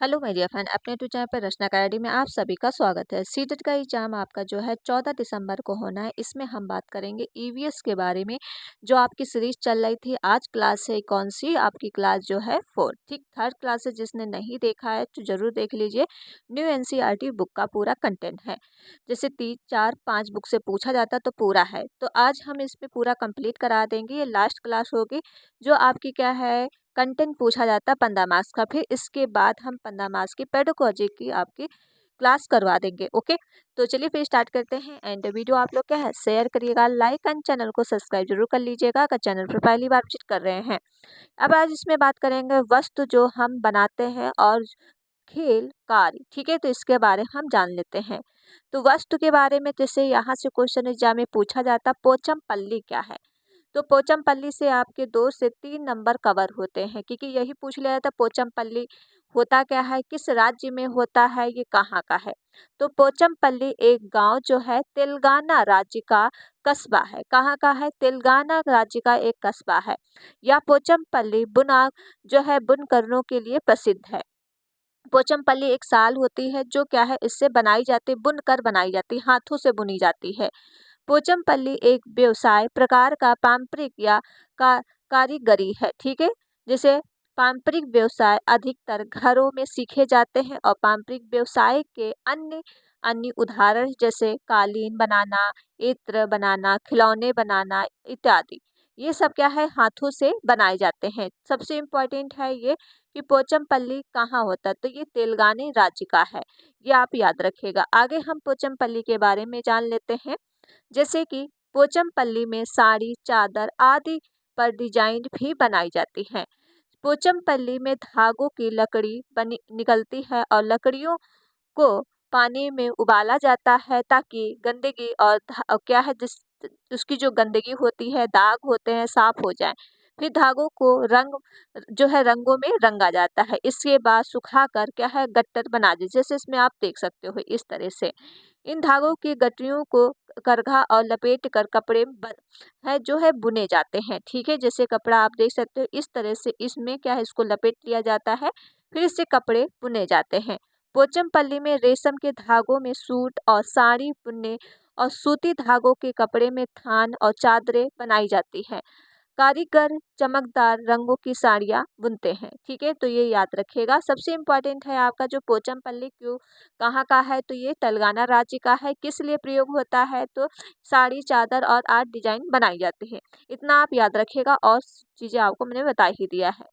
Hello media fan अपने to channel पर रचना academy में आप सभी का स्वागत है। सीटेट का एग्जाम आपका जो है 14 दिसंबर को होना है। इसमें हम बात करेंगे ईवीएस के बारे में। जो आपकी सीरीज चल रही थी, आज क्लास है कौन सी? आपकी क्लास जो है 4, ठीक। थर्ड क्लास है, जिसने नहीं देखा है तो जरूर देख लीजिए। न्यू एनसीईआरटी बुक का पूरा कंटेंट है। जैसे 3, 4, 5 बुक से पूछा जाता तो पूरा है, तो आज हम इसमें पूरा कंप्लीट करा देंगे। ये लास्ट क्लास होगी जो आपकी क्या है, कंटेंट पूछा जाता है 15 मार्क्स का। फिर इसके बाद हम 15 मार्क्स की पेडागोजी की आपकी क्लास करवा देंगे। ओके, तो चलिए फिर स्टार्ट करते हैं। एंड वीडियो आप लोग क्या है शेयर करिएगा, लाइक एंड चैनल को सब्सक्राइब जरूर कर लीजिएगा अगर चैनल पर पहली बार विजिट कर रहे हैं। अब आज इसमें बात करेंगे वस्तु जो हम बनाते हैं और खेल कार्य, ठीक है। तो इसके बारे में हम जान लेते हैं। तो वस्तु के बारे में जैसे यहाँ से क्वेश्चन एग्जाम में पूछा जाता, पोचम पल्ली क्या है? तो पोचमपल्ली से आपके 2 से 3 नंबर कवर होते हैं, क्योंकि यही पूछ लिया था पोचमपल्ली होता क्या है, किस राज्य में होता है, ये कहाँ का है। तो पोचमपल्ली एक गांव जो है तेलंगाना राज्य का कस्बा है। कहाँ का है? तेलंगाना राज्य का एक कस्बा है। यह पोचमपल्ली बुना जो है बुनकरों के लिए प्रसिद्ध है। पोचमपल्ली एक साल होती है जो क्या है, इससे बनाई जाती, बुनकर बनाई जाती, हाथों से बुनी जाती है। पोचमपल्ली एक व्यवसाय प्रकार का पारंपरिक या का कारीगरी है, ठीक है। जैसे पारंपरिक व्यवसाय अधिकतर घरों में सीखे जाते हैं और पारंपरिक व्यवसाय के अन्य अन्य उदाहरण जैसे कालीन बनाना, इत्र बनाना, खिलौने बनाना इत्यादि, ये सब क्या है, हाथों से बनाए जाते हैं। सबसे इम्पोर्टेंट है ये कि पोचमपल्ली कहाँ होता है, तो ये तेलंगाना राज्य का है। ये आप याद रखिएगा। आगे हम पोचमपल्ली के बारे में जान लेते हैं। जैसे कि पोचमपल्ली में साड़ी, चादर आदि पर डिजाइन भी बनाई जाती है। पोचमपल्ली में धागों की लकड़ी बनी निकलती है और लकड़ियों को पानी में उबाला जाता है ताकि गंदगी और क्या है जिस उसकी जो गंदगी होती है, दाग होते हैं, साफ हो जाए। फिर धागों को रंग जो है रंगों में रंगा जाता है। इसके बाद सुखाकर क्या है, गट्टर बना दी, जैसे इसमें आप देख सकते हो इस तरह से। इन धागों की गठरियों को करघा और लपेट कर कपड़े है जो है बुने जाते हैं, ठीक है। जैसे कपड़ा आप देख सकते हो इस तरह से, इसमें क्या है, इसको लपेट लिया जाता है, फिर इससे कपड़े बुने जाते हैं। पोचमपल्ली में रेशम के धागों में सूट और साड़ी बुनने और सूती धागों के कपड़े में थान और चादरें बनाई जाती है। कारीगर चमकदार रंगों की साड़ियाँ बुनते हैं, ठीक है। तो ये याद रखिएगा। सबसे इम्पोर्टेंट है आपका जो पोचमपल्ली क्यों कहाँ का है, तो ये तेलंगाना राज्य का है। किस लिए प्रयोग होता है, तो साड़ी, चादर और आर्ट डिजाइन बनाई जाती है। इतना आप याद रखिएगा और चीज़ें आपको मैंने बता ही दिया है।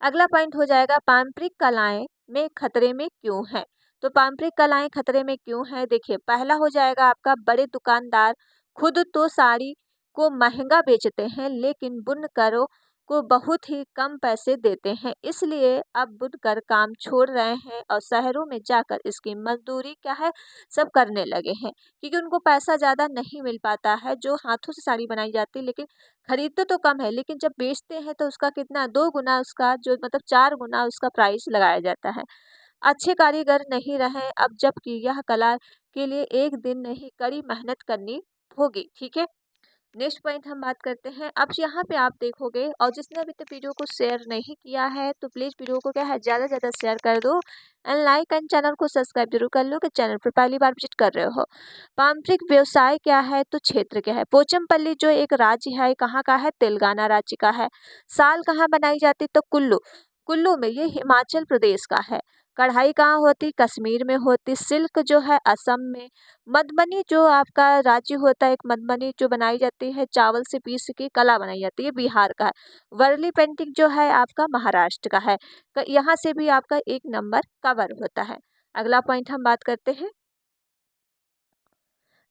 अगला पॉइंट हो जाएगा पारंपरिक कलाएं में खतरे में क्यों है। तो पारंपरिक कलाएं खतरे में क्यों है, देखिए पहला हो जाएगा आपका, बड़े दुकानदार खुद तो साड़ी को महंगा बेचते हैं लेकिन बुनकरों को बहुत ही कम पैसे देते हैं, इसलिए अब बुनकर काम छोड़ रहे हैं और शहरों में जाकर इसकी मजदूरी क्या है, सब करने लगे हैं। क्योंकि उनको पैसा ज़्यादा नहीं मिल पाता है। जो हाथों से साड़ी बनाई जाती है, लेकिन खरीदते तो कम है, लेकिन जब बेचते हैं तो उसका कितना, 2 गुना उसका जो मतलब 4 गुना उसका प्राइस लगाया जाता है। अच्छे कारीगर नहीं रहे अब, जबकि यह कला के लिए एक दिन नहीं कड़ी मेहनत करनी होगी, ठीक है। नेक्स्ट पॉइंट हम बात करते हैं। अब यहाँ पे आप देखोगे, और जिसने अभी तक वीडियो को शेयर नहीं किया है तो प्लीज़ वीडियो को क्या है, ज़्यादा से ज़्यादा शेयर कर दो एंड लाइक एंड चैनल को सब्सक्राइब जरूर कर लो कि चैनल पर पहली बार विजिट कर रहे हो। पारंपरिक व्यवसाय क्या है, तो क्षेत्र क्या है। पोचमपल्ली जो एक राज्य है, कहाँ का है, तेलंगाना राज्य का है। साल कहाँ बनाई जाती, तो कुल्लू, कुल्लू में, ये हिमाचल प्रदेश का है। कढ़ाई कहाँ होती, कश्मीर में होती। सिल्क जो है असम में। मधुबनी जो आपका राज्य होता है, एक मधुबनी जो बनाई जाती है, चावल से पीस की कला बनाई जाती है, बिहार का है। वर्ली पेंटिंग जो है आपका महाराष्ट्र का है। यहाँ से भी आपका 1 नंबर कवर होता है। अगला पॉइंट हम बात करते हैं।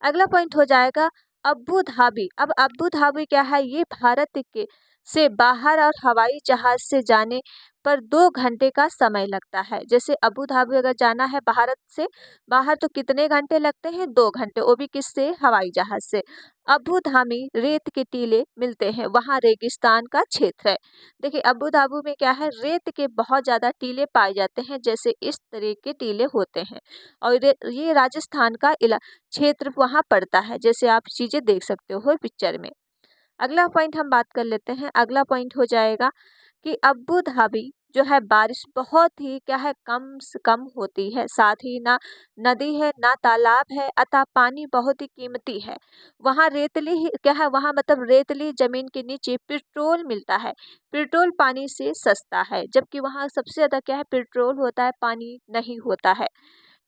अगला पॉइंट हो जाएगा अब्बू धाबी। अब अब्बू धाबी क्या है, ये भारत के से बाहर और हवाई जहाज से जाने पर 2 घंटे का समय लगता है। जैसे अबू धाबी अगर जाना है भारत से बाहर तो कितने घंटे लगते हैं, 2 घंटे, वो भी किससे, हवाई जहाज से। अबू धाबी रेत के टीले मिलते हैं, वहाँ रेगिस्तान का क्षेत्र है। देखिए अबू धाबी में क्या है, रेत के बहुत ज़्यादा टीले पाए जाते हैं, जैसे इस तरह के टीले होते हैं। और ये राजस्थान का क्षेत्र वहाँ पड़ता है, जैसे आप चीज़ें देख सकते हो पिक्चर में। अगला पॉइंट हम बात कर लेते हैं। अगला पॉइंट हो जाएगा कि अब्बू धाबी जो है बारिश बहुत ही क्या है कम से कम होती है। साथ ही ना नदी है ना तालाब है, अतः पानी बहुत ही कीमती है। वहाँ रेतली ही क्या है, वहाँ मतलब रेतली जमीन के नीचे पेट्रोल मिलता है। पेट्रोल पानी से सस्ता है, जबकि वहाँ सबसे ज़्यादा क्या है पेट्रोल होता है, पानी नहीं होता है।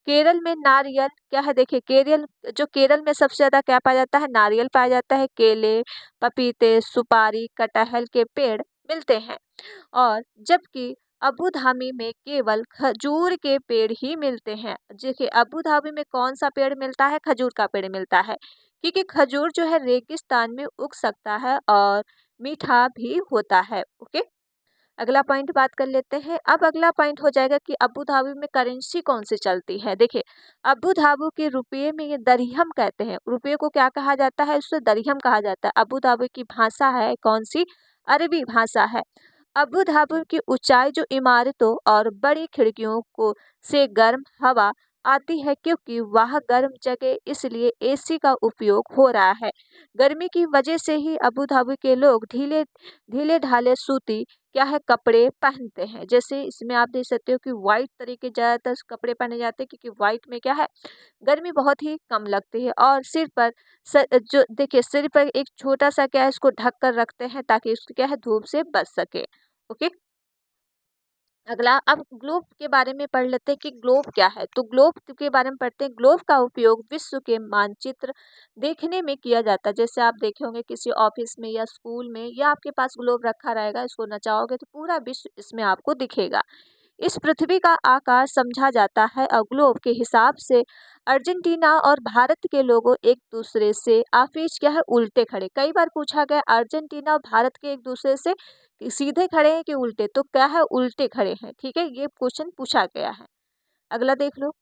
केरल में नारियल क्या है, देखिए केरल में सबसे ज़्यादा क्या पाया जाता है, नारियल पाया जाता है। केले, पपीते, सुपारी, कटहल के पेड़ मिलते हैं। और जबकि अबू धाबी में केवल खजूर के पेड़ ही मिलते हैं। देखिए अबू धाबी में कौन सा पेड़ मिलता है, खजूर का पेड़ मिलता है, क्योंकि खजूर जो है रेगिस्तान में उग सकता है और मीठा भी होता है। ओके, अगला पॉइंट बात कर लेते हैं। अब अगला पॉइंट हो जाएगा कि अबू धाबी में करेंसी कौन सी चलती है। देखिए अबू धाबी के रुपये में ये दरहम कहते हैं। रुपये को क्या कहा जाता है, उससे दरहम कहा जाता है। अबू धाबी की भाषा है कौन सी, अरबी भाषा है। अबू धाबी की ऊंचाई जो इमारतों और बड़ी खिड़कियों को से गर्म हवा आती है, क्योंकि वह गर्म जगह इसलिए एसी का उपयोग हो रहा है। गर्मी की वजह से ही अबू धाबी के लोग ढीले ढीले ढाले सूती क्या है कपड़े पहनते हैं। जैसे इसमें आप देख सकते हो कि वाइट तरीके ज़्यादातर कपड़े पहने जाते हैं, क्योंकि वाइट में क्या है गर्मी बहुत ही कम लगती है। और सिर पर जो देखिए सिर पर एक छोटा सा क्या है इसको ढक कर रखते हैं, ताकि उसको क्या है धूप से बच सके। ओके, अगला अब ग्लोब के बारे में पढ़ लेते हैं कि ग्लोब क्या है। तो ग्लोब के बारे में पढ़ते हैं। ग्लोब का उपयोग विश्व के मानचित्र देखने में किया जाता है। जैसे आप देखे होंगे किसी ऑफिस में या स्कूल में, या आपके पास ग्लोब रखा रहेगा, इसको नचाओगे तो पूरा विश्व इसमें आपको दिखेगा। इस पृथ्वी का आकार समझा जाता है और ग्लोब के हिसाब से अर्जेंटीना और भारत के लोगों एक दूसरे से आफिज क्या है उल्टे खड़े। कई बार पूछा गया अर्जेंटीना और भारत के एक दूसरे से सीधे खड़े हैं कि उल्टे, तो क्या है उल्टे खड़े हैं। ठीक है, ये क्वेश्चन पूछा गया है। अगला देख लो।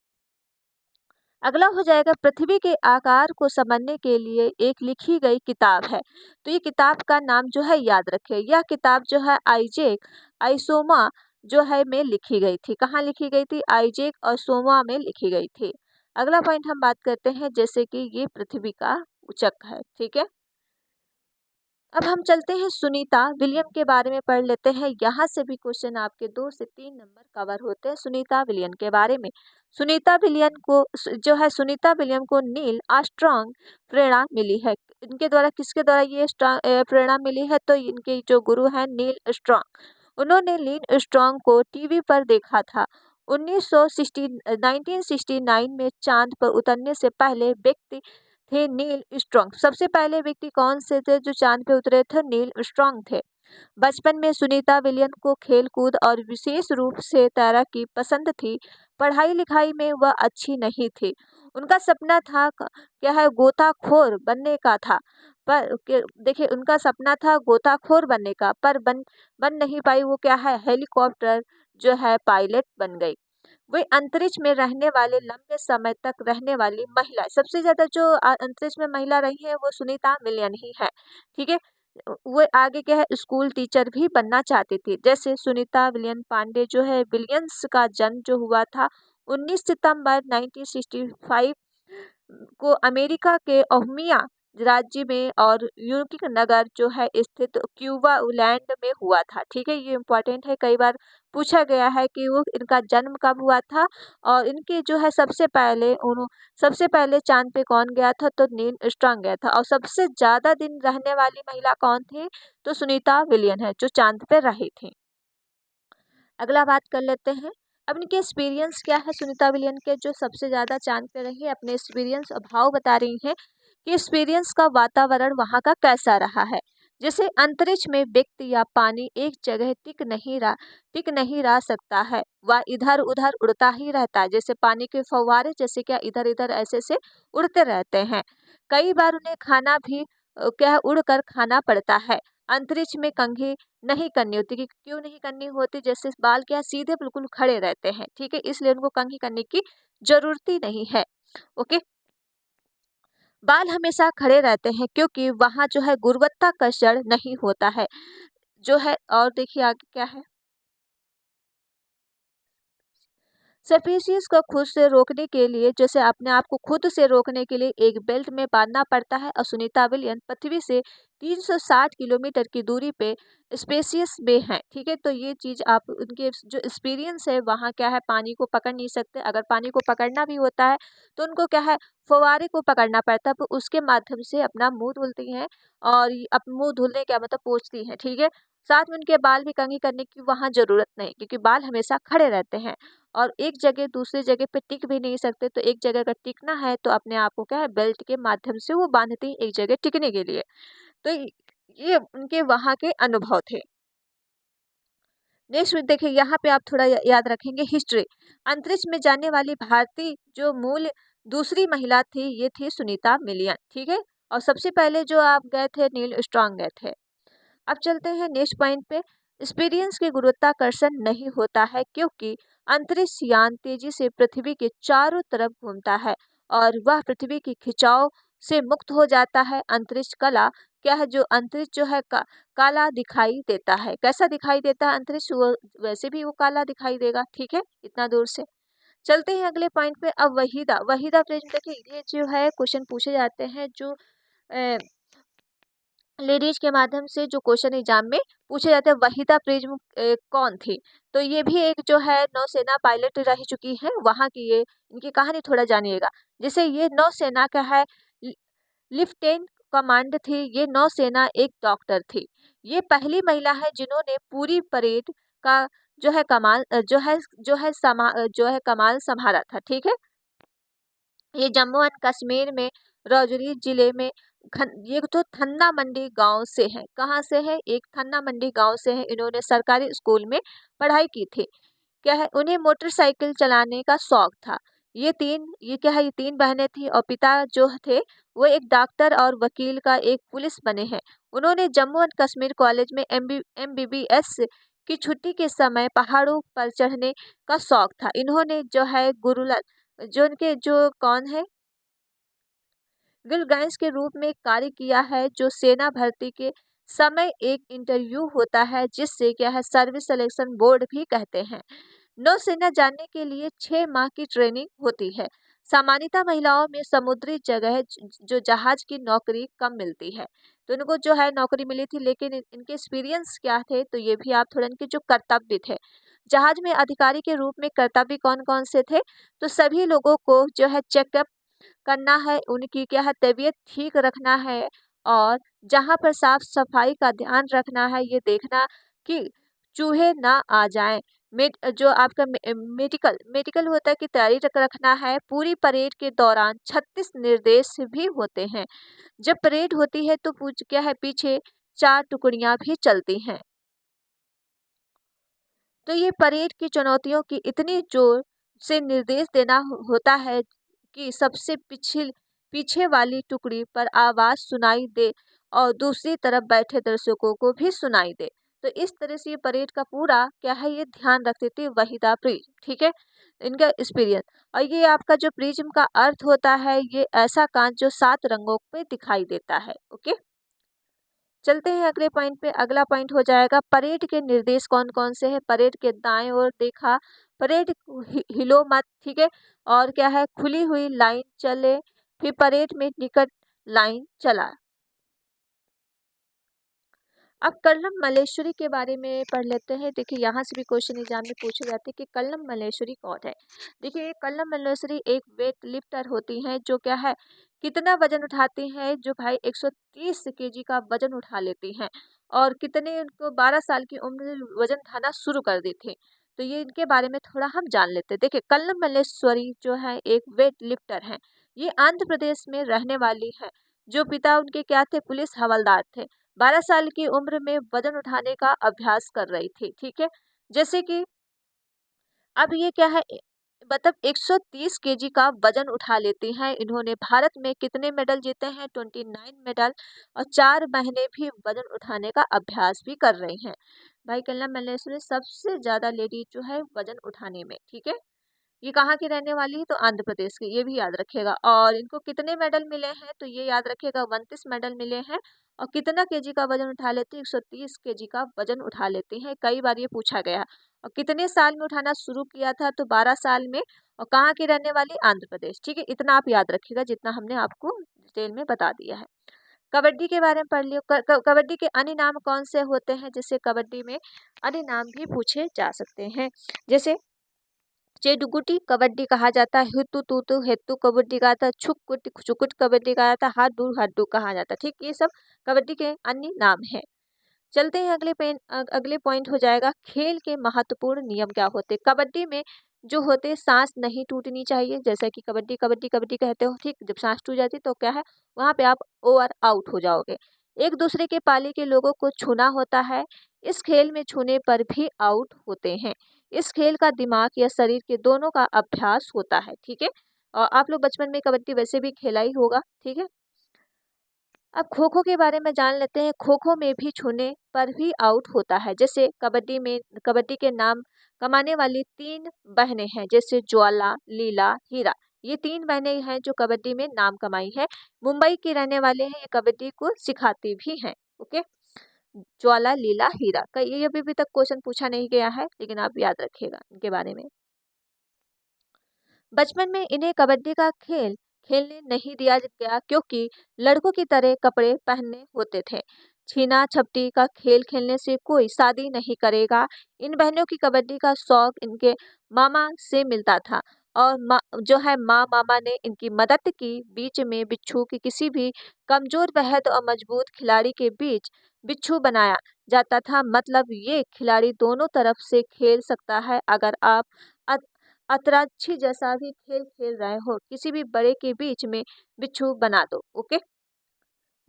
अगला हो जाएगा पृथ्वी के आकार को समझने के लिए एक लिखी गई किताब है। तो ये किताब का नाम जो है याद रखें। यह किताब जो है आइजेक आइसोमा जो है में लिखी गई थी। कहाँ लिखी गई थी, आइजेक और सोमा में लिखी गई थी। अगला पॉइंट हम बात करते हैं, जैसे कि ये पृथ्वी का उचक है। ठीक है, अब हम चलते हैं सुनीता विलियम के बारे में पढ़ लेते हैं। यहाँ से भी क्वेश्चन आपके 2 से 3 नंबर कवर होते हैं सुनीता विलियम के बारे में। जो है सुनीता विलियम को नील आर्मस्ट्रांग प्रेरणा मिली है। इनके द्वारा किसके द्वारा ये प्रेरणा मिली है, तो इनके जो गुरु हैं नील आर्मस्ट्रांग। उन्होंने नील आर्मस्ट्रांग को टीवी पर देखा था। 1969 में चांद पर उतरने से पहले व्यक्ति थे नील आर्मस्ट्रांग। सबसे पहले व्यक्ति कौन से थे जो चांद पे उतरे थे, नील आर्मस्ट्रांग थे। बचपन में सुनीता विलियम को खेलकूद और विशेष रूप से तैराकी पसंद थी। पढ़ाई लिखाई में वह अच्छी नहीं थी। उनका सपना था क्या है गोताखोर बनने का था। पर देखिए उनका सपना था गोताखोर बनने का, पर बन नहीं पाई। वो क्या है हेलीकॉप्टर जो है पायलट बन गई। वे अंतरिक्ष में रहने वाले लंबे समय तक रहने वाली महिला, सबसे ज्यादा जो अंतरिक्ष में महिला रही है वो सुनीता विलियम ही है। ठीक है, वो आगे क्या है स्कूल टीचर भी बनना चाहती थी। जैसे सुनीता विलियम पांडे जो है विलियम्स का जन्म जो हुआ था 19 सितंबर 1965 को अमेरिका के ओहियो राज्य में और यूनिक नगर जो है स्थित क्यूबालैंड में हुआ था। ठीक है, ये इम्पोर्टेंट है, कई बार पूछा गया है कि वो इनका जन्म कब हुआ था। और इनके जो है सबसे पहले चांद पे कौन गया था, तो नील आर्मस्ट्रांग गया था। और सबसे ज्यादा दिन रहने वाली महिला कौन थी, तो सुनीता विलियम है जो चांद पे रही थी। अगला बात कर लेते हैं, अब इनके एक्सपीरियंस क्या है। सुनीता विलियम के जो सबसे ज़्यादा चांद पे रही है, अपने एक्सपीरियंस अभाव बता रही हैं कि एक्सपीरियंस का वातावरण वहाँ का कैसा रहा है। जैसे अंतरिक्ष में व्यक्ति या पानी एक जगह टिक नहीं रह सकता है, वह इधर उधर उड़ता ही रहता है। जैसे पानी के फव्वारे जैसे क्या इधर इधर ऐसे से उड़ते रहते हैं। कई बार उन्हें खाना भी क्या है उड़कर खाना पड़ता है। अंतरिक्ष में कंघी नहीं करनी होती। कि क्यों नहीं करनी होती, जैसे बाल क्या सीधे बिल्कुल खड़े रहते हैं। ठीक है, इसलिए उनको कंघी करने की जरूरत ही नहीं है। ओके, बाल हमेशा खड़े रहते हैं क्योंकि वहाँ जो है गुरुत्वाकर्षण नहीं होता है जो है। और देखिए आगे क्या है, स्पीशीज को खुद से रोकने के लिए, जैसे अपने आप को खुद से रोकने के लिए एक बेल्ट में बांधना पड़ता है, और सुनीता विलियम पृथ्वी से 360 किलोमीटर की दूरी पे स्पेसियस में है। ठीक है, तो ये चीज़ आप उनके जो एक्सपीरियंस है वहाँ क्या है, पानी को पकड़ नहीं सकते। अगर पानी को पकड़ना भी होता है तो उनको क्या है, फव्वारे को पकड़ना पड़ता है, तो उसके माध्यम से अपना मुंह धुलती हैं, और मुंह धुलने क्या मतलब पोंछती हैं। ठीक है, साथ में उनके बाल भी कंघी करने की वहाँ ज़रूरत नहीं, क्योंकि बाल हमेशा खड़े रहते हैं और एक जगह दूसरी जगह पे टिक भी नहीं सकते। तो एक जगह अगर टिकना है तो अपने आप को क्या है, बेल्ट के माध्यम से वो बांधती हैं एक जगह टिकने के लिए। तो ये उनके वहाँ के अनुभव थे। नेक्स्ट देखिए, यहाँ पे आप थोड़ा याद रखेंगे हिस्ट्री। अंतरिक्ष में जाने वाली भारतीय जो मूल दूसरी महिला थी, ये थी सुनीता विलियम। ठीक है, और सबसे पहले जो आप गए थे, नील आर्मस्ट्रांग गए थे। अब चलते हैं नेक्स्ट पॉइंट पे। एक्सपीरियंस के गुरुत्वाकर्षण नहीं होता है, क्योंकि अंतरिक्ष यान तेजी से पृथ्वी के चारों तरफ घूमता है और वह पृथ्वी की खिंचाव से मुक्त हो जाता है। अंतरिक्ष कला क्या है, जो अंतरिक्ष जो है काला दिखाई देता है। कैसा दिखाई देता है अंतरिक्ष, वो वैसे भी वो काला दिखाई देगा। ठीक है, इतना दूर से। चलते हैं अगले पॉइंट पे। अब वहीदा वहीदा प्रिज्म, देखिए ये जो है क्वेश्चन पूछे जाते हैं, जो लेडीज के माध्यम से जो क्वेश्चन एग्जाम में पूछे जाते हैं। वहीदा प्रिज्म कौन थी, तो ये भी एक जो है नौसेना पायलट रह चुकी हैं, वहाँ की ये इनकी कहानी थोड़ा जानिएगा। जैसे ये नौसेना का है, लिफ्टेनेंट कमांड थी, ये नौसेना एक डॉक्टर थी। ये पहली महिला है जिन्होंने पूरी परेड का जो है कमाल जो है कमाल संभाला था। ठीक है, ये जम्मू एंड कश्मीर में राजौरी जिले में ये तो थन्ना मंडी गांव से है। कहाँ से है, एक थन्ना मंडी गांव से है। इन्होंने सरकारी स्कूल में पढ़ाई की थी। क्या है, उन्हें मोटरसाइकिल चलाने का शौक था। ये क्या है, ये तीन बहनें थी, और पिता जो थे वो एक डॉक्टर और वकील का एक पुलिस बने हैं। उन्होंने जम्मू एंड कश्मीर कॉलेज में MBBS की छुट्टी के समय पहाड़ों पर चढ़ने का शौक था। इन्होंने जो है गुरुलाल जो उनके जो कौन है गिलगाइंस के रूप में कार्य किया है, जो सेना भर्ती के समय एक इंटरव्यू होता है, जिससे क्या है सर्विस सिलेक्शन बोर्ड भी कहते हैं। नौसेना जाने के लिए 6 माह की ट्रेनिंग होती है। सामान्यतः महिलाओं में समुद्री जगह जो जहाज की नौकरी कम मिलती है, तो इनको जो है नौकरी मिली थी, लेकिन इनके एक्सपीरियंस क्या थे, तो ये भी आप थोड़ा इनके जो कर्तव्य थे। जहाज में अधिकारी के रूप में कर्तव्य कौन कौन से थे, तो सभी लोगों को जो है चेकअप करना है, उनकी क्या है तबीयत ठीक रखना है, और जहाँ पर साफ सफाई का ध्यान रखना है, ये देखना कि चूहे ना आ जाएं। जो आपका मेडिकल मेडिकल होता है कि तैयारी रखना है। पूरी परेड के दौरान 36 निर्देश भी होते हैं। जब परेड होती है तो पूछ क्या है पीछे 4 टुकड़ियां भी चलती हैं। तो ये परेड की चुनौतियों की इतनी जोर से निर्देश देना होता है कि सबसे पीछे वाली टुकड़ी पर आवाज सुनाई दे और दूसरी तरफ बैठे दर्शकों को भी सुनाई दे। तो इस तरह से ये परेड का पूरा क्या है, ये ध्यान रखती थी वहीदा प्रिज्म। ठीक है, इनका एक्सपीरियंस। और ये आपका जो प्रिज्म का अर्थ होता है, ये ऐसा कांच जो 7 रंगों पे दिखाई देता है। ओके, चलते हैं अगले पॉइंट पे। अगला पॉइंट हो जाएगा परेड के निर्देश कौन कौन से हैं। परेड के दाएं ओर देखा, परेड हिलो मत। ठीक है, और क्या है खुली हुई लाइन चले, फिर परेड में निकट लाइन चला। अब कर्नल मल्लेश्वरी के बारे में पढ़ लेते हैं। देखिए यहाँ से भी क्वेश्चन एग्जाम में पूछे जाते हैं कि कर्नल मल्लेश्वरी कौन है। देखिए कर्नल मल्लेश्वरी एक वेट लिफ्टर होती हैं, जो क्या है कितना वजन उठाती हैं, जो भाई 130 केजी का वजन उठा लेती हैं, और कितने उनको 12 साल की उम्र में वजन उठाना शुरू कर दी थी। तो ये इनके बारे में थोड़ा हम जान लेते हैं। देखिए कर्नल मल्लेश्वरी जो है एक वेट लिफ्टर हैं। ये आंध्र प्रदेश में रहने वाली है। जो पिता उनके क्या थे, पुलिस हवलदार थे। 12 साल की उम्र में वजन उठाने का अभ्यास कर रही थी। ठीक है, जैसे कि अब ये क्या है मतलब 130 केजी का वजन उठा लेती हैं। इन्होंने भारत में कितने मेडल जीते हैं, 29 मेडल, और 4 महीने भी वजन उठाने का अभ्यास भी कर रही हैं। भाई कल्ला मल्लेश्वरी सबसे ज्यादा लेडी जो है वजन उठाने में। ठीक है, ये कहाँ की रहने वाली है, तो आंध्र प्रदेश की, ये भी याद रखिएगा। और इनको कितने मेडल मिले हैं, तो ये याद रखिएगा 29 मेडल मिले हैं। और कितना केजी का वजन उठा लेती है, 130 केजी का वजन उठा लेती हैं, कई बार ये पूछा गया है। और कितने साल में उठाना शुरू किया था, तो 12 साल में। और कहाँ की रहने वाली, आंध्र प्रदेश। ठीक है, इतना आप याद रखिएगा जितना हमने आपको डिटेल में बता दिया है। कबड्डी के बारे में पढ़ लियो। कबड्डी के अन्य नाम कौन से होते हैं, जिससे कबड्डी में अन्य नाम भी पूछे जा सकते हैं। जैसे चेडुगुटी कबड्डी कहा जाता है, हितु तुतु हेतु कबड्डी कहा जाता है, छुकुट छुकुट कबड्डी कहा जाता है, हाडू हड्डू कहा जाता है। ठीक, ये सब कबड्डी के अन्य नाम हैं। चलते हैं अगले पॉइंट हो जाएगा, खेल के महत्वपूर्ण नियम क्या होते हैं। कबड्डी में जो होते हैं, सांस नहीं टूटनी चाहिए, जैसा कि कबड्डी कबड्डी कबड्डी कहते हो। ठीक, जब सांस टूट जाती तो क्या है, वहां पे आप ओवर आउट हो जाओगे। एक दूसरे के पाली के लोगों को छूना होता है, इस खेल में छूने पर भी आउट होते हैं। इस खेल का दिमाग या शरीर के दोनों का अभ्यास होता है। ठीक है, और आप लोग बचपन में कबड्डी वैसे भी खेला ही होगा। ठीक है, अब खो खो के बारे में जान लेते हैं। खो खो में भी छूने पर भी आउट होता है। जैसे कबड्डी के नाम कमाने वाली 3 बहनें हैं, जैसे ज्वाला, लीला, हीरा। ये 3 बहनें हैं जो कबड्डी में नाम कमाई है। मुंबई के रहने वाले हैं, ये कबड्डी को सिखाती भी हैं। ओके, ज्वाला, लीला, हीरा का ये अभी तक क्वेश्चन पूछा नहीं गया है, लेकिन आप याद रखिएगा इनके बारे में। बचपन में इन्हें कबड्डी का खेल खेलने नहीं दिया गया, क्योंकि लड़कों की तरह कपड़े पहनने होते थे। छीना झपटी का खेल खेलने से कोई शादी नहीं करेगा। इन बहनों की कबड्डी का शौक इनके मामा से मिलता था, और जो है मामा ने इनकी मदद की। बीच में बिच्छू की किसी भी कमजोर वहद और मजबूत खिलाड़ी के बीच बिच्छू बनाया जाता था। मतलब ये खिलाड़ी दोनों तरफ से खेल सकता है। अगर आप अतराक्षी जैसा भी खेल खेल रहे हो, किसी भी बड़े के बीच में बिच्छू बना दो। ओके,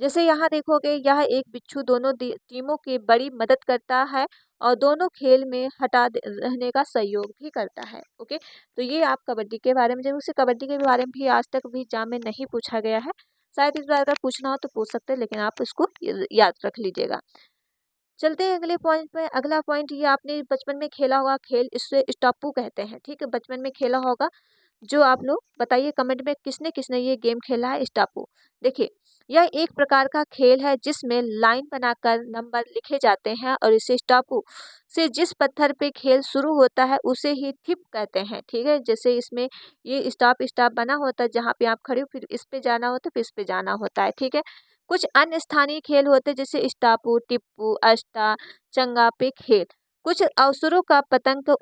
जैसे यहाँ देखोगे, यह एक बिच्छू दोनों टीमों की बड़ी मदद करता है, और दोनों खेल में रहने का सहयोग भी करता है। ओके, तो ये आप कबड्डी के बारे में, जब उसे कबड्डी के बारे में भी आज तक भी एग्जाम में नहीं पूछा गया है। शायद इस बार अगर पूछना हो तो पूछ सकते हैं, लेकिन आप इसको याद रख लीजिएगा। चलते हैं अगले पॉइंट पे। अगला पॉइंट, ये आपने बचपन में खेला होगा खेल, इससे स्टापू कहते हैं। ठीक है, बचपन में खेला होगा। जो आप लोग बताइए कमेंट में, किसने किसने ये गेम खेला है, स्टापू। देखिए, यह एक प्रकार का खेल है जिसमें लाइन बनाकर नंबर लिखे जाते हैं, और इसे स्टापू से जिस पत्थर पे खेल शुरू होता है उसे ही थिप कहते हैं। ठीक है, जैसे इसमें ये स्टाप स्टाप बना होता है, जहाँ पे आप खड़े हो, फिर इस पे जाना होता है, फिर इस पे जाना होता है। ठीक है, कुछ अन्य स्थानीय खेल होते हैं, जैसे स्टापू, टिप्पू, अष्टा चंगा पे खेल। कुछ अवसरों का पतंग का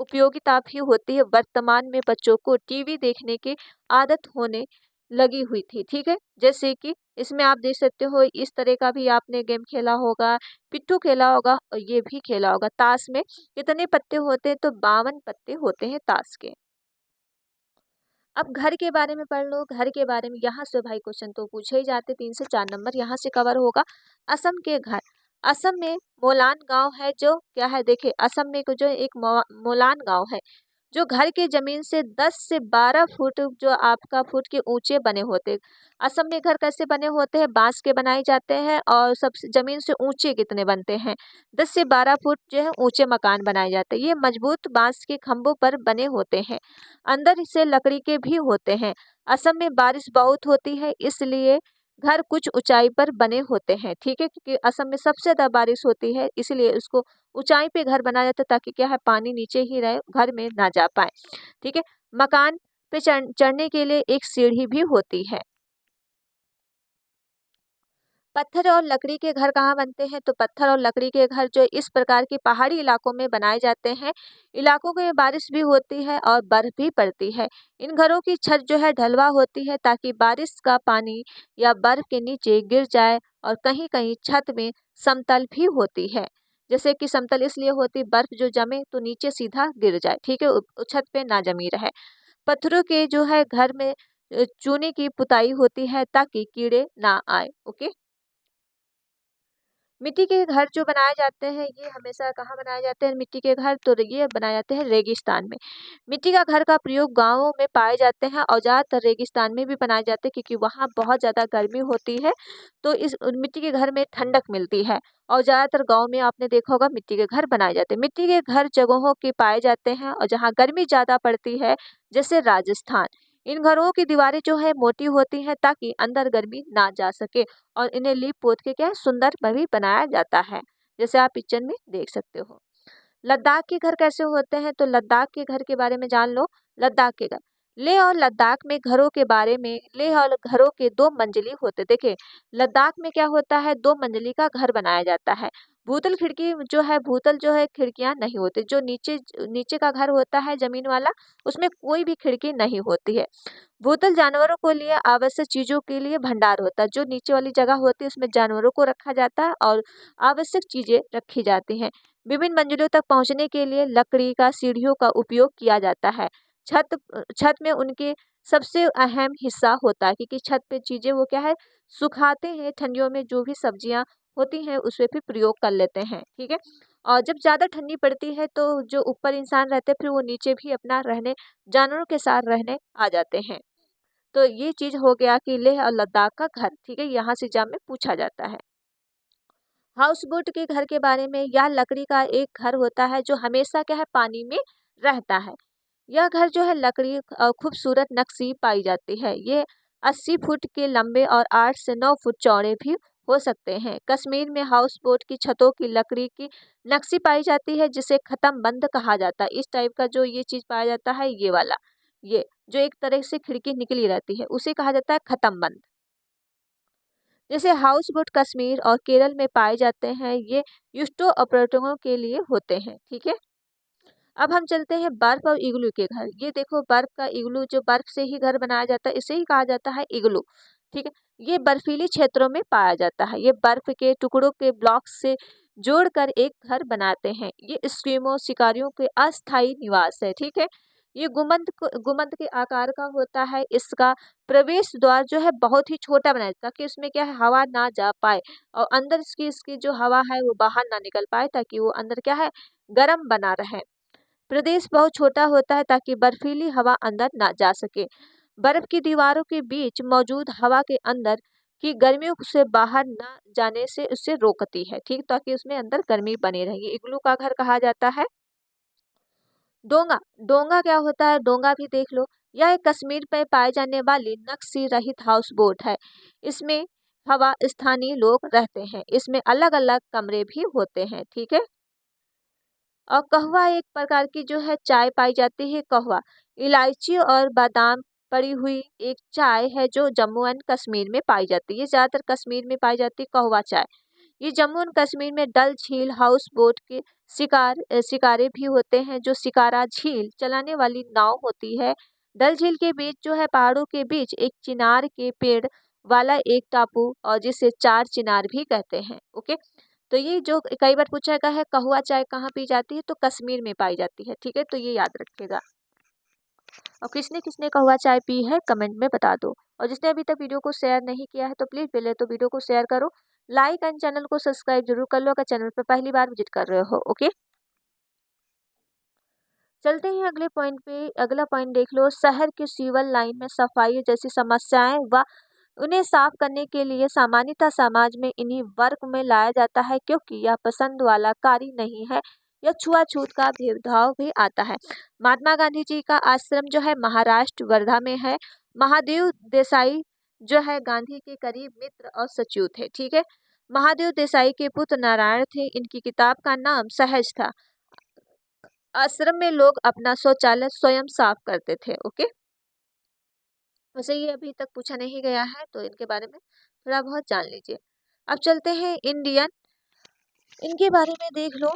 उपयोगिता भी होती है। वर्तमान में बच्चों को टीवी देखने की आदत होने लगी हुई थी। ठीक है, जैसे कि इसमें आप देख सकते हो, इस तरह का भी आपने गेम खेला होगा, पिट्ठू खेला होगा, और ये भी खेला होगा। ताश में कितने पत्ते होते हैं, तो 52 पत्ते होते हैं ताश के। अब घर के बारे में पढ़ लो। घर के बारे में यहाँ से भाई क्वेश्चन तो पूछे ही जाते, 3 से 4 नंबर यहाँ से कवर होगा। असम के घर। असम में मोलान गांव है, जो क्या है, देखिए असम में जो एक मोलान गांव है, जो घर के जमीन से 10 से 12 फुट जो आपका फुट के ऊंचे बने होते हैं। असम में घर कैसे बने होते हैं, बांस के बनाए जाते हैं, और सबसे जमीन से ऊंचे कितने बनते हैं, 10 से 12 फुट जो है ऊंचे मकान बनाए जाते हैं। ये मजबूत बांस के खंभों पर बने होते हैं, अंदर से लकड़ी के भी होते हैं। असम में बारिश बहुत होती है, इसलिए घर कुछ ऊंचाई पर बने होते हैं। ठीक है, क्योंकि असम में सबसे ज्यादा बारिश होती है, इसलिए उसको ऊंचाई पे घर बनाया जाता है, ताकि क्या है, पानी नीचे ही रहे, घर में ना जा पाए। ठीक है, मकान पे चढ़ने के लिए एक सीढ़ी भी होती है। पत्थर और लकड़ी के घर कहाँ बनते हैं, तो पत्थर और लकड़ी के घर जो इस प्रकार के पहाड़ी इलाकों में बनाए जाते हैं। इलाकों में बारिश भी होती है और बर्फ भी पड़ती है। इन घरों की छत जो है ढलवा होती है, ताकि बारिश का पानी या बर्फ के नीचे गिर जाए, और कहीं कहीं छत में समतल भी होती है। जैसे कि समतल इसलिए होती, बर्फ जो जमे तो नीचे सीधा गिर जाए। ठीक है, छत पे ना जमी रहे। पत्थरों के जो है घर में चूने की पुताई होती है, ताकि कीड़े ना आए। ओके, मिट्टी के घर जो बनाए जाते हैं ये हमेशा कहाँ बनाए जाते हैं मिट्टी के घर, तो ये बनाए जाते हैं रेगिस्तान में। मिट्टी का घर का प्रयोग गाँवों में पाए जाते हैं और ज़्यादातर रेगिस्तान में भी बनाए जाते हैं, क्योंकि वहाँ बहुत ज़्यादा गर्मी होती है, तो इस मिट्टी के घर में ठंडक मिलती है। और ज़्यादातर गाँव में आपने देखा होगा मिट्टी के घर बनाए जाते हैं। मिट्टी के घर जगहों के पाए जाते हैं और जहाँ गर्मी ज़्यादा पड़ती है, जैसे राजस्थान। इन घरों की दीवारें जो है मोटी होती हैं ताकि अंदर गर्मी ना जा सके, और इन्हें लीप पोत के क्या है सुंदर भी बनाया जाता है, जैसे आप पिक्चर में देख सकते हो। लद्दाख के घर कैसे होते हैं, तो लद्दाख के घर के बारे में जान लो। लद्दाख के घर, लेह और लद्दाख में घरों के बारे में, लेह और घरों के 2 मंजिली होते। देखिए लद्दाख में क्या होता है, 2 मंजिली का घर बनाया जाता है। भूतल खिड़की जो है, भूतल जो है खिड़कियां नहीं होती। जो नीचे नीचे का घर होता है जमीन वाला, उसमें कोई भी खिड़की नहीं होती है। भूतल जानवरों को लिए आवश्यक चीजों के लिए भंडार होता है। जो नीचे वाली जगह होती है उसमें जानवरों को रखा जाता है और आवश्यक चीजें रखी जाती हैं। विभिन्न मंजिलों तक पहुंचने के लिए लकड़ी का सीढ़ियों का उपयोग किया जाता है। छत छत में उनके सबसे अहम हिस्सा होता है, क्योंकि छत पे चीजें वो क्या है सुखाते हैं। ठंडियों में जो भी सब्जियां होती हैं उसमें फिर प्रयोग कर लेते हैं, ठीक है। और जब ज्यादा ठंडी पड़ती है तो जो ऊपर इंसान रहते हैं फिर वो नीचे भी अपना रहने जानवरों के साथ रहने आ जाते हैं। तो ये चीज हो गया कि लेह और लद्दाख का घर, ठीक है, यहाँ से एग्जाम में पूछा जाता है। हाउस बोट के घर के बारे में, यह लकड़ी का एक घर होता है जो हमेशा क्या है पानी में रहता है। यह घर जो है लकड़ी खूबसूरत नक्शी पाई जाती है। ये 80 फुट के लंबे और 8 से 9 फुट चौड़े भी हो सकते हैं। कश्मीर में हाउस बोट की छतों की लकड़ी की नक्शी पाई जाती है, जिसे खत्म बंद कहा जाता है। इस टाइप का जो ये चीज पाया जाता है, ये वाला, ये जो एक तरह से खिड़की निकली रहती है उसे कहा जाता है खत्म बंद। जैसे हाउस बोट कश्मीर और केरल में पाए जाते हैं, ये युष्टो पर्यटकों के लिए होते हैं, ठीक है। अब हम चलते हैं बर्फ और इग्लू के घर। ये देखो बर्फ का इग्लू, जो बर्फ से ही घर बनाया जाता है इसे ही कहा जाता है इग्लू, ठीक है। ये बर्फीली क्षेत्रों में पाया जाता है। ये बर्फ के टुकड़ों के ब्लॉक से जोड़कर एक घर बनाते हैं। ये स्कीमो शिकारियों के अस्थायी निवास है, ठीक है। ये गुंबद के आकार का होता है। इसका प्रवेश द्वार जो है बहुत ही छोटा बनाया जाता है, ताकि उसमें क्या है हवा ना जा पाए और अंदर इसकी जो हवा है वो बाहर ना निकल पाए, ताकि वो अंदर क्या है गर्म बना रहे। प्रदेश बहुत छोटा होता है ताकि बर्फीली हवा अंदर ना जा सके। बर्फ की दीवारों के बीच मौजूद हवा के अंदर की गर्मियों से बाहर ना जाने से उससे रोकती है, ठीक, ताकि उसमें अंदर गर्मी बनी रहेगी। इग्लू का घर कहा जाता है। डोंगा, डोंगा क्या होता है, डोंगा भी देख लो। यह एक कश्मीर में पाए जाने वाली नक्शी रहित हाउस बोट है। इसमें हवा स्थानीय लोग रहते हैं। इसमें अलग अलग कमरे भी होते हैं, ठीक है। और कहवा एक प्रकार की जो है चाय पाई जाती है। कहवा इलायची और बादाम पड़ी हुई एक चाय है जो जम्मू एंड कश्मीर में पाई जाती है। ये ज्यादातर कश्मीर में पाई जाती है कहवा चाय। ये जम्मू एंड कश्मीर में डल झील हाउस बोट के शिकारे भी होते हैं। जो शिकारा झील चलाने वाली नाव होती है। डल झील के बीच जो है पहाड़ों के बीच एक चिनार के पेड़ वाला एक टापू, और जिसे चार चिनार भी कहते हैं, ओके। तो ये जो कई बार पूछा गया है कहवा चाय कहाँ पी जाती है, तो कश्मीर में पाई जाती है, ठीक है, तो ये याद रखिएगा। और किसने किसने कहवा चाय पी है कमेंट में बता दो। और जिसने अभी तक वीडियो को शेयर नहीं किया है तो प्लीज पहले तो वीडियो को शेयर करो, लाइक एंड चैनल को सब्सक्राइब जरूर कर लो अगर चैनल पर पहली बार विजिट कर रहे हो, ओके। चलते हैं अगले पॉइंट पे। अगला पॉइंट देख लो, शहर के सीवर लाइन में सफाई जैसी समस्याएं व उन्हें साफ करने के लिए सामान्यतः समाज में इन्हीं वर्ग में लाया जाता है, क्योंकि यह पसंद वाला कार्य नहीं है। यह छुआछूत का भेदभाव भी आता है। महात्मा गांधी जी का आश्रम जो है महाराष्ट्र वर्धा में है। महादेव देसाई जो है गांधी के करीब मित्र और सचिव थे, ठीक है। महादेव देसाई के पुत्र नारायण थे। इनकी किताब का नाम सहज था। आश्रम में लोग अपना शौचालय स्वयं साफ करते थे, ओके। वैसे ये अभी तक पूछा नहीं गया है तो इनके बारे में थोड़ा बहुत जान लीजिए। अब चलते हैं इंडियन, इनके बारे में देख लो।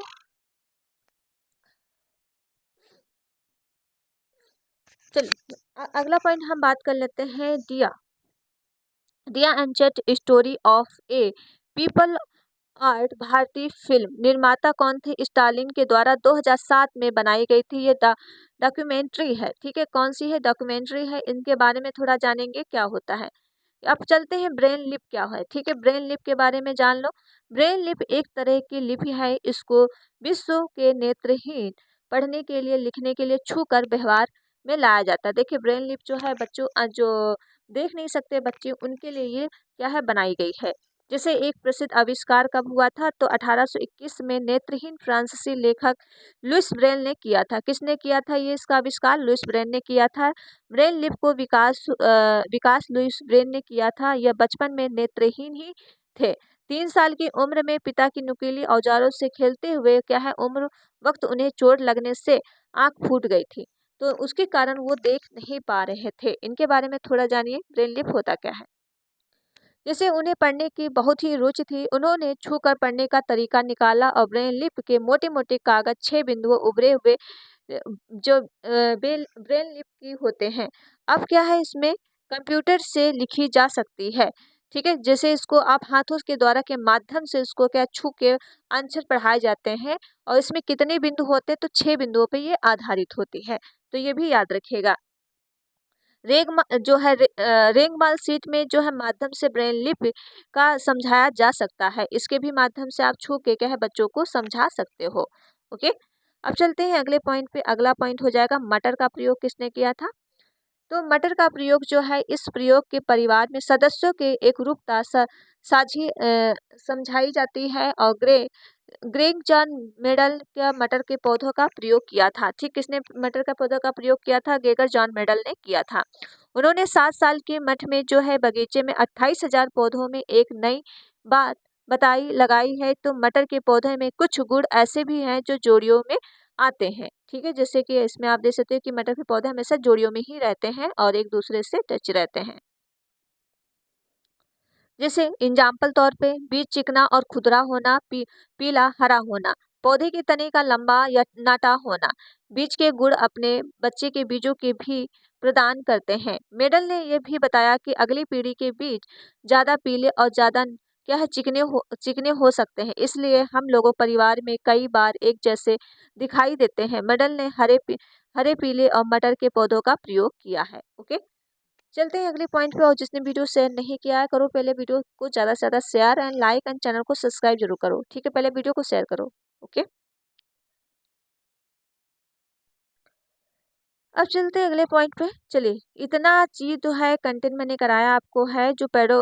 चलिए अगला पॉइंट हम बात कर लेते हैं दिया। दिया ancient story of a people art भारतीय फिल्म निर्माता कौन थे? स्टालिन के द्वारा 2007 में बनाई गई थी। ये डॉक्यूमेंट्री है, ठीक है। कौन सी है? डॉक्यूमेंट्री है। इनके बारे में थोड़ा जानेंगे क्या होता है। अब चलते हैं ब्रेन लिप क्या है। ठीक है, ब्रेन लिप के बारे में जान लो। ब्रेन लिप एक तरह की लिपि है, इसको विश्व के नेत्रहीन पढ़ने के लिए, लिखने के लिए, छू कर व्यवहार में लाया जाता है। देखिए ब्रेन लिप जो है बच्चों जो देख नहीं सकते बच्चे, उनके लिए ये क्या है बनाई गई है। जैसे एक प्रसिद्ध आविष्कार कब हुआ था, तो 1821 में नेत्रहीन फ्रांसीसी लेखक लुइस ब्रेल ने किया था। किसने किया था ये इसका आविष्कार? लुइस ब्रेल ने किया था। ब्रेल लिप को विकास लुइस ब्रेल ने किया था। यह बचपन में नेत्रहीन ही थे। 3 साल की उम्र में पिता की नुकीली औजारों से खेलते हुए क्या है उम्र वक्त उन्हें चोट लगने से आंख फूट गई थी, तो उसके कारण वो देख नहीं पा रहे थे। इनके बारे में थोड़ा जानिए, ब्रेल लिप होता क्या है। जैसे उन्हें पढ़ने की बहुत ही रुचि थी, उन्होंने छूकर पढ़ने का तरीका निकाला और ब्रेन लिप के मोटे मोटे कागज 6 बिंदुओं उभरे हुए जो ब्रेन लिप की होते हैं। अब क्या है इसमें कंप्यूटर से लिखी जा सकती है। ठीक है, जैसे इसको आप हाथों के द्वारा के माध्यम से इसको क्या छू के आंसर पढ़ाए जाते हैं, और इसमें कितने बिंदु होते हैं, तो 6 बिंदुओं पे ये आधारित होती है, तो ये भी याद रखिएगा। रेंगमाल सीट में जो है माध्यम से ब्रेन लिपि का समझाया जा सकता है। इसके भी माध्यम से आप छू के क्या है बच्चों को समझा सकते हो। ओके, अब चलते हैं अगले पॉइंट पे। अगला पॉइंट हो जाएगा मटर का प्रयोग किसने किया था। तो मटर का प्रयोग जो है, इस प्रयोग के परिवार में सदस्यों के एकरूपता साझी समझाई जाती है। और ग्रेग जॉन मेडल का मटर के पौधों का प्रयोग किया था। ठीक, किसने मटर का पौधों का प्रयोग किया था? गेगर जॉन मेडल ने किया था। उन्होंने 7 साल के मठ में जो है बगीचे में 28,000 पौधों में एक नई बात लगाई है। तो मटर के पौधे में कुछ गुण ऐसे भी हैं जो जोड़ियों में आते हैं। ठीक है, जैसे कि इसमें आप देख सकते हो कि मटर के पौधे हमेशा जोड़ियों में ही रहते हैं और एक दूसरे से टच रहते हैं। जैसे एग्जाम्पल तौर पे बीज चिकना और खुरदरा होना, पीला हरा होना, पौधे के तने का लंबा या नाटा होना। बीज के गुण अपने बच्चे के बीजों के भी प्रदान करते हैं। मेडल ने यह भी बताया कि अगली पीढ़ी के बीज ज्यादा पीले और ज्यादा क्या है चिकने हो सकते हैं, इसलिए हम लोगों परिवार में कई बार एक जैसे दिखाई देते हैं। मेडल ने हरे पीले और मटर के पौधों का प्रयोग किया है। ओके, चलते हैं अगले पॉइंट पे। और जिसने वीडियो शेयर नहीं किया है, करो पहले वीडियो को ज़्यादा से ज़्यादा share and like and channel को सब्सक्राइब जरूर करो। ठीक है, पहले वीडियो को शेयर करो। ओके, अब चलते हैं अगले पॉइंट पे। चलिए, इतना चीज जो है कंटेंट मैंने कराया आपको है, जो पेडो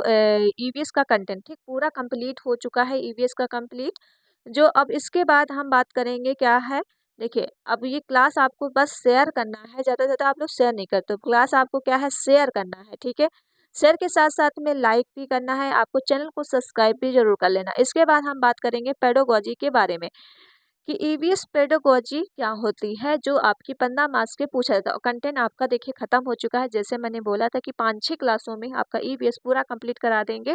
ईवीएस का कंटेंट ठीक पूरा कंप्लीट हो चुका है, ईवीएस का कंप्लीट। जो अब इसके बाद हम बात करेंगे क्या है। देखिए, अब ये क्लास आपको बस शेयर करना है, ज़्यादा से ज़्यादा आप लोग शेयर नहीं करते हो। क्लास आपको क्या है शेयर करना है। ठीक है, शेयर के साथ साथ में लाइक भी करना है आपको, चैनल को सब्सक्राइब भी जरूर कर लेना। इसके बाद हम बात करेंगे पेडोगॉजी के बारे में कि ईवीएस पेडागोजी क्या होती है, जो आपकी 15 मार्क्स के पूछा जाता है। कंटेंट आपका देखिए खत्म हो चुका है। जैसे मैंने बोला था कि 5-6 क्लासों में आपका ईवीएस पूरा कंप्लीट करा देंगे,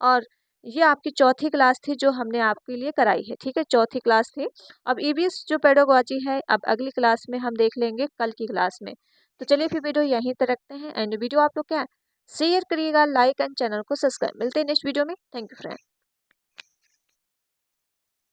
और ये आपकी चौथी क्लास थी जो हमने आपके लिए कराई है। ठीक है, चौथी क्लास थी। अब ईवीएस जो पेडागोजी है, अब अगली क्लास में हम देख लेंगे, कल की क्लास में। तो चलिए फिर वीडियो यहीं तक रखते हैं, एंड वीडियो आप लोग क्या शेयर करिएगा, लाइक एंड चैनल को सब्सक्राइब। मिलते हैं नेक्स्ट वीडियो में। Thank you friend.